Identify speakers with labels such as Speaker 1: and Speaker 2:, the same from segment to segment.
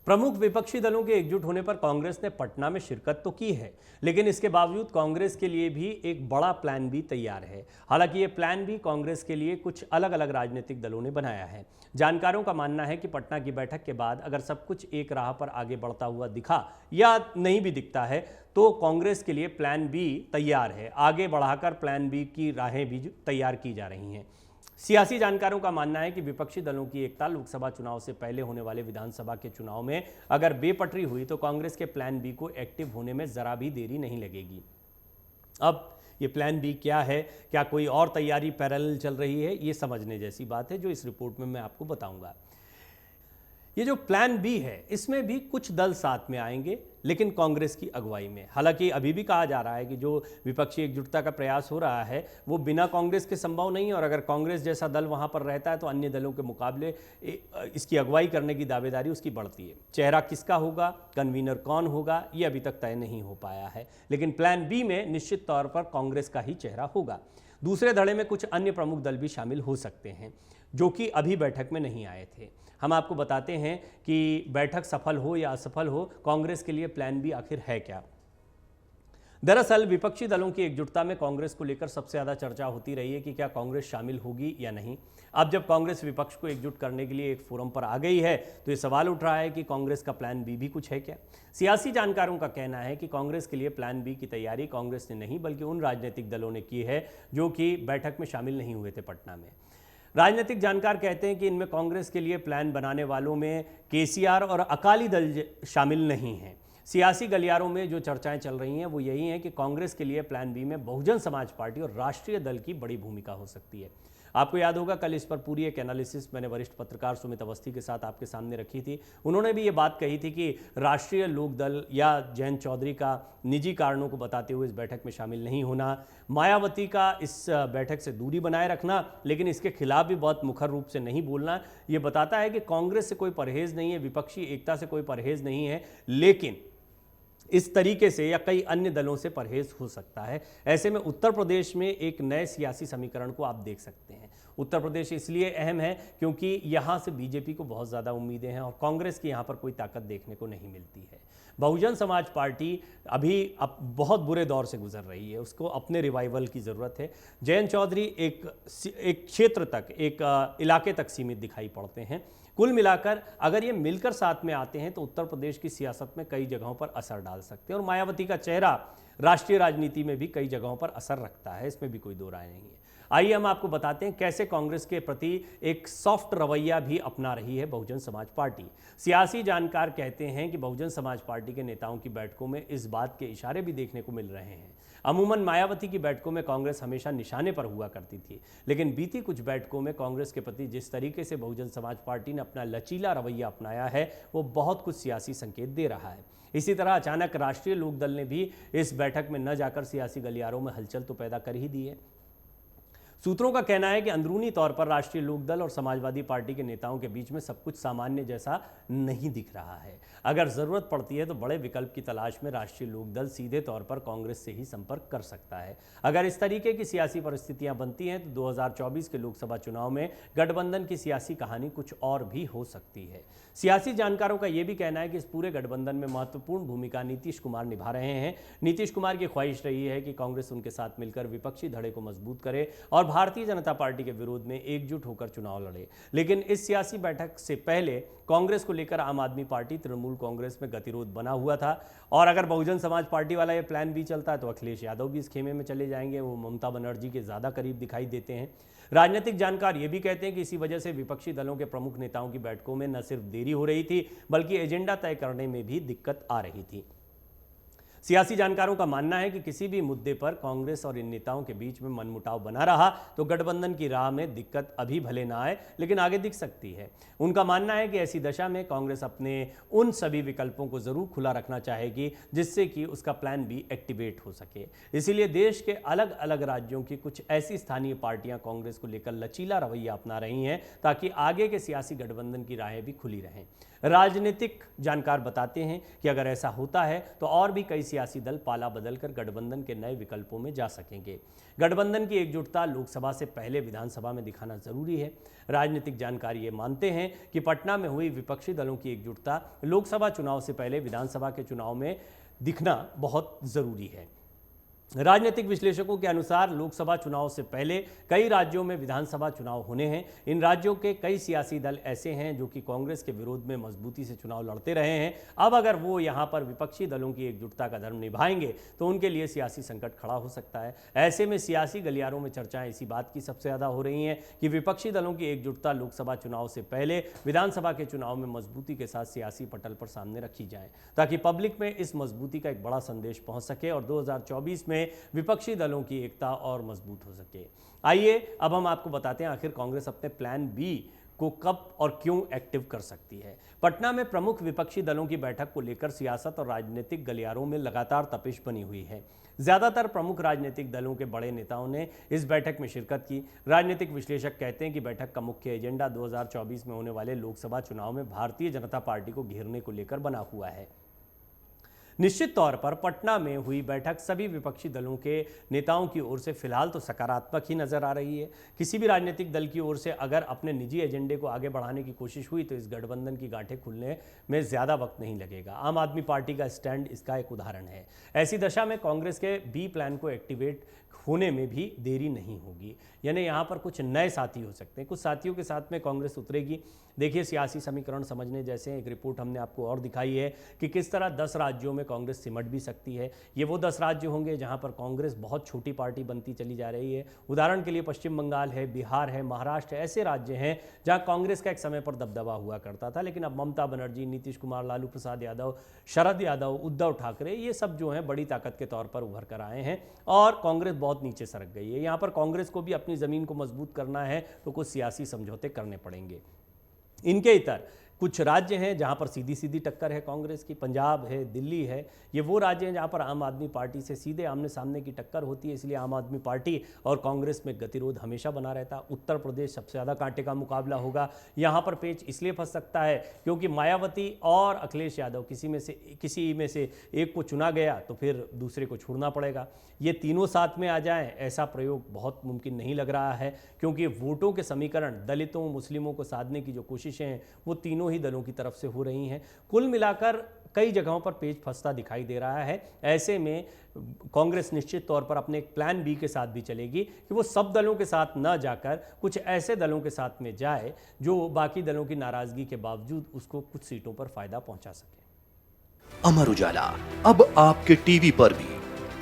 Speaker 1: प्रमुख विपक्षी दलों के एकजुट होने पर कांग्रेस ने पटना में शिरकत तो की है, लेकिन इसके बावजूद कांग्रेस के लिए भी एक बड़ा प्लान बी तैयार है। हालांकि ये प्लान बी कांग्रेस के लिए कुछ अलग अलग राजनीतिक दलों ने बनाया है। जानकारों का मानना है कि पटना की बैठक के बाद अगर सब कुछ एक राह पर आगे बढ़ता हुआ दिखा या नहीं भी दिखता है तो कांग्रेस के लिए प्लान बी तैयार है। आगे बढ़ाकर प्लान बी की राहें भी तैयार की जा रही हैं। सियासी जानकारों का मानना है कि विपक्षी दलों की एकता लोकसभा चुनाव से पहले होने वाले विधानसभा के चुनाव में अगर बेपटरी हुई तो कांग्रेस के प्लान बी को एक्टिव होने में जरा भी देरी नहीं लगेगी। अब ये प्लान बी क्या है, क्या कोई और तैयारी पैरेलल चल रही है, ये समझने जैसी बात है जो इस रिपोर्ट में मैं आपको बताऊंगा। ये जो प्लान बी है इसमें भी कुछ दल साथ में आएंगे, लेकिन कांग्रेस की अगुवाई में। हालांकि अभी भी कहा जा रहा है कि जो विपक्षी एकजुटता का प्रयास हो रहा है वो बिना कांग्रेस के संभव नहीं है, और अगर कांग्रेस जैसा दल वहां पर रहता है तो अन्य दलों के मुकाबले इसकी अगुवाई करने की दावेदारी उसकी बढ़ती है। चेहरा किसका होगा, कन्वीनर कौन होगा, ये अभी तक तय नहीं हो पाया है, लेकिन प्लान बी में निश्चित तौर पर कांग्रेस का ही चेहरा होगा। दूसरे धड़े में कुछ अन्य प्रमुख दल भी शामिल हो सकते हैं जो कि अभी बैठक में नहीं आए थे। हम आपको बताते हैं कि बैठक सफल हो या असफल हो, कांग्रेस के लिए प्लान बी आखिर है क्या। दरअसल विपक्षी दलों की एकजुटता में कांग्रेस को लेकर सबसे ज्यादा चर्चा होती रही है कि क्या कांग्रेस शामिल होगी या नहीं। अब जब कांग्रेस विपक्ष को एकजुट करने के लिए एक फोरम पर आ गई है तो ये सवाल उठ रहा है कि कांग्रेस का प्लान बी भी कुछ है क्या। सियासी जानकारों का कहना है कि कांग्रेस के लिए प्लान बी की तैयारी कांग्रेस ने नहीं बल्कि उन राजनीतिक दलों ने की है जो कि बैठक में शामिल नहीं हुए थे पटना में। राजनीतिक जानकार कहते हैं कि इनमें कांग्रेस के लिए प्लान बनाने वालों में केसीआर और अकाली दल शामिल नहीं हैं। सियासी गलियारों में जो चर्चाएं चल रही हैं वो यही हैं कि कांग्रेस के लिए प्लान बी में बहुजन समाज पार्टी और राष्ट्रीय दल की बड़ी भूमिका हो सकती है। आपको याद होगा कल इस पर पूरी एक एनालिसिस मैंने वरिष्ठ पत्रकार सुमित अवस्थी के साथ आपके सामने रखी थी। उन्होंने भी ये बात कही थी कि राष्ट्रीय लोक दल या जयंत चौधरी का निजी कारणों को बताते हुए इस बैठक में शामिल नहीं होना, मायावती का इस बैठक से दूरी बनाए रखना लेकिन इसके खिलाफ भी बहुत मुखर रूप से नहीं बोलना, ये बताता है कि कांग्रेस से कोई परहेज नहीं है, विपक्षी एकता से कोई परहेज नहीं है, लेकिन इस तरीके से या कई अन्य दलों से परहेज हो सकता है। ऐसे में उत्तर प्रदेश में एक नए सियासी समीकरण को आप देख सकते हैं। उत्तर प्रदेश इसलिए अहम है क्योंकि यहां से बीजेपी को बहुत ज़्यादा उम्मीदें हैं और कांग्रेस की यहां पर कोई ताकत देखने को नहीं मिलती है। बहुजन समाज पार्टी अभी अब बहुत बुरे दौर से गुजर रही है, उसको अपने रिवाइवल की ज़रूरत है। जयंत चौधरी एक क्षेत्र तक, एक इलाके तक सीमित दिखाई पड़ते हैं। कुल मिलाकर अगर ये मिलकर साथ में आते हैं तो उत्तर प्रदेश की सियासत में कई जगहों पर असर डाल सकते हैं, और मायावती का चेहरा राष्ट्रीय राजनीति में भी कई जगहों पर असर रखता है, इसमें भी कोई दो राय नहीं है। आइए हम आपको बताते हैं कैसे कांग्रेस के प्रति एक सॉफ्ट रवैया भी अपना रही है बहुजन समाज पार्टी। सियासी जानकार कहते हैं कि बहुजन समाज पार्टी के नेताओं की बैठकों में इस बात के इशारे भी देखने को मिल रहे हैं। अमूमन मायावती की बैठकों में कांग्रेस हमेशा निशाने पर हुआ करती थी, लेकिन बीती कुछ बैठकों में कांग्रेस के प्रति जिस तरीके से बहुजन समाज पार्टी ने अपना लचीला रवैया अपनाया है वो बहुत कुछ सियासी संकेत दे रहा है। इसी तरह अचानक राष्ट्रीय लोकदल ने भी इस बैठक में न जाकर सियासी गलियारों में हलचल तो पैदा कर ही दी है। सूत्रों का कहना है कि अंदरूनी तौर पर राष्ट्रीय लोकदल और समाजवादी पार्टी के नेताओं के बीच में सब कुछ सामान्य जैसा नहीं दिख रहा है। अगर जरूरत पड़ती है तो बड़े विकल्प की तलाश में राष्ट्रीय लोकदल सीधे तौर पर कांग्रेस से ही संपर्क कर सकता है। अगर इस तरीके की सियासी परिस्थितियां बनती हैं तो 2024 के लोकसभा चुनाव में गठबंधन की सियासी कहानी कुछ और भी हो सकती है। सियासी जानकारों का यह भी कहना है कि इस पूरे गठबंधन में महत्वपूर्ण भूमिका नीतीश कुमार निभा रहे हैं। नीतीश कुमार की ख्वाहिश रही है कि कांग्रेस उनके साथ मिलकर विपक्षी धड़े को मजबूत करे और भारतीय जनता पार्टी के विरोध में एकजुट होकर चुनाव लड़े। लेकिन इस सियासी बैठक से पहले कांग्रेस को लेकर आम आदमी पार्टी तृणमूल कांग्रेस में गतिरोध बना हुआ था, और अगर बहुजन समाज पार्टी वाला ये प्लान भी चलता है तो अखिलेश यादव भी इस खेमे में चले जाएंगे। वो ममता बनर्जी के ज्यादा करीब दिखाई देते हैं। राजनीतिक जानकार ये भी कहते हैं कि इसी वजह से विपक्षी दलों के प्रमुख नेताओं की बैठकों में न सिर्फ देरी हो रही थी बल्कि एजेंडा तय करने में भी दिक्कत आ रही थी। सियासी जानकारों का मानना है कि किसी भी मुद्दे पर कांग्रेस और इन नेताओं के बीच में मनमुटाव बना रहा तो गठबंधन की राह में दिक्कत अभी भले ना आए लेकिन आगे दिख सकती है। उनका मानना है कि ऐसी दशा में कांग्रेस अपने उन सभी विकल्पों को जरूर खुला रखना चाहेगी जिससे कि उसका प्लान बी एक्टिवेट हो सके। इसीलिए देश के अलग अलग राज्यों की कुछ ऐसी स्थानीय पार्टियां कांग्रेस को लेकर लचीला रवैया अपना रही हैं ताकि आगे के सियासी गठबंधन की राहें भी खुली रहें। राजनीतिक जानकार बताते हैं कि अगर ऐसा होता है तो और भी कई सियासी दल पाला बदलकर गठबंधन के नए विकल्पों में जा सकेंगे। गठबंधन की एकजुटता लोकसभा से पहले विधानसभा में दिखाना जरूरी है। राजनीतिक जानकार ये मानते हैं कि पटना में हुई विपक्षी दलों की एकजुटता लोकसभा चुनाव से पहले विधानसभा के चुनाव में दिखना बहुत जरूरी है। राजनीतिक विश्लेषकों के अनुसार लोकसभा चुनाव से पहले कई राज्यों में विधानसभा चुनाव होने हैं। इन राज्यों के कई सियासी दल ऐसे हैं जो कि कांग्रेस के विरोध में मजबूती से चुनाव लड़ते रहे हैं। अब अगर वो यहां पर विपक्षी दलों की एकजुटता का धर्म निभाएंगे तो उनके लिए सियासी संकट खड़ा हो सकता है। ऐसे में सियासी गलियारों में चर्चाएं इसी बात की सबसे ज्यादा हो रही हैं कि विपक्षी दलों की एकजुटता लोकसभा चुनाव से पहले विधानसभा के चुनाव में मजबूती के साथ सियासी पटल पर सामने रखी जाए, ताकि पब्लिक में इस मजबूती का एक बड़ा संदेश पहुंच सके और 2024 में विपक्षी दलों की एकता और मजबूत हो सके। आइए अब हम आपको बताते हैं आखिर कांग्रेस अपने प्लान बी को कब और क्यों एक्टिव कर सकती है। पटना में प्रमुख विपक्षी दलों की बैठक को लेकर सियासत और राजनीतिक गलियारों में लगातार तपिश बनी हुई है। ज्यादातर प्रमुख राजनीतिक दलों के बड़े नेताओं ने इस बैठक में शिरकत की। राजनीतिक विश्लेषक कहते हैं कि बैठक का मुख्य एजेंडा 2024 में होने वाले लोकसभा चुनाव में भारतीय जनता पार्टी को घेरने को लेकर बना हुआ है। निश्चित तौर पर पटना में हुई बैठक सभी विपक्षी दलों के नेताओं की ओर से फिलहाल तो सकारात्मक ही नजर आ रही है। किसी भी राजनीतिक दल की ओर से अगर अपने निजी एजेंडे को आगे बढ़ाने की कोशिश हुई तो इस गठबंधन की गांठें खुलने में ज्यादा वक्त नहीं लगेगा। आम आदमी पार्टी का स्टैंड इसका एक उदाहरण है। ऐसी दशा में कांग्रेस के बी प्लान को एक्टिवेट होने में भी देरी नहीं होगी, यानी यहाँ पर कुछ नए साथी हो सकते हैं। कुछ साथियों के साथ में कांग्रेस उतरेगी। देखिए, सियासी समीकरण समझने जैसे एक रिपोर्ट हमने आपको और दिखाई है कि किस तरह 10 राज्यों में कांग्रेस सिमट भी सकती है। ये वो 10 राज्य होंगे जहाँ पर कांग्रेस बहुत छोटी पार्टी बनती चली जा रही है। उदाहरण के लिए पश्चिम बंगाल है, बिहार है, महाराष्ट्र है, ऐसे राज्य हैं जहाँ कांग्रेस का एक समय पर दबदबा हुआ करता था, लेकिन अब ममता बनर्जी, नीतीश कुमार, लालू प्रसाद यादव, शरद यादव, उद्धव ठाकरे, ये सब जो हैं बड़ी ताकत के तौर पर उभर कर आए हैं और कांग्रेस बहुत नीचे सरक गई है। यहाँ पर कांग्रेस को भी अपनी जमीन को मजबूत करना है तो कुछ सियासी समझौते करने पड़ेंगे। इनके इतर कुछ राज्य हैं जहां पर सीधी सीधी टक्कर है कांग्रेस की। पंजाब है, दिल्ली है, ये वो राज्य हैं जहां पर आम आदमी पार्टी से सीधे आमने सामने की टक्कर होती है। इसलिए आम आदमी पार्टी और कांग्रेस में गतिरोध हमेशा बना रहता है। उत्तर प्रदेश सबसे ज़्यादा कांटे का मुकाबला होगा। यहाँ पर पेच इसलिए फंस सकता है क्योंकि मायावती और अखिलेश यादव किसी में से एक को चुना गया तो फिर दूसरे को छोड़ना पड़ेगा। ये तीनों साथ में आ जाएं, ऐसा प्रयोग बहुत मुमकिन नहीं लग रहा है, क्योंकि वोटों के समीकरण दलितों, मुस्लिमों को साधने की जो कोशिशें हैं वो तीनों ही दलों की तरफ से हो रही हैं। कुल मिलाकर कई जगहों पर पेच फंसता दिखाई दे रहा है। ऐसे में कांग्रेस निश्चित तौर पर अपने एक प्लान बी के साथ भी चलेगी कि वो सब दलों के साथ न जाकर कुछ ऐसे दलों के साथ में जाए जो बाकी दलों की नाराजगी के बावजूद उसको कुछ सीटों पर फायदा पहुंचा सके।
Speaker 2: अमर उजाला अब आपके टीवी पर भी।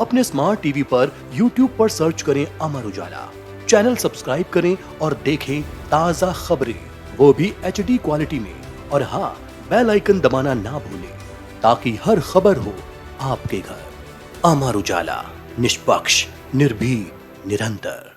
Speaker 2: अपने स्मार्ट टीवी पर YouTube पर सर्च करें अमर उजाला, चैनल सब्सक्राइब करें और देखें ताजा खबरें, वो भी HD क्वालिटी में। और हाँ, बेल आइकन दबाना ना भूलें ताकि हर खबर हो आपके घर। अमर उजाला, निष्पक्ष, निर्भीक, निरंतर।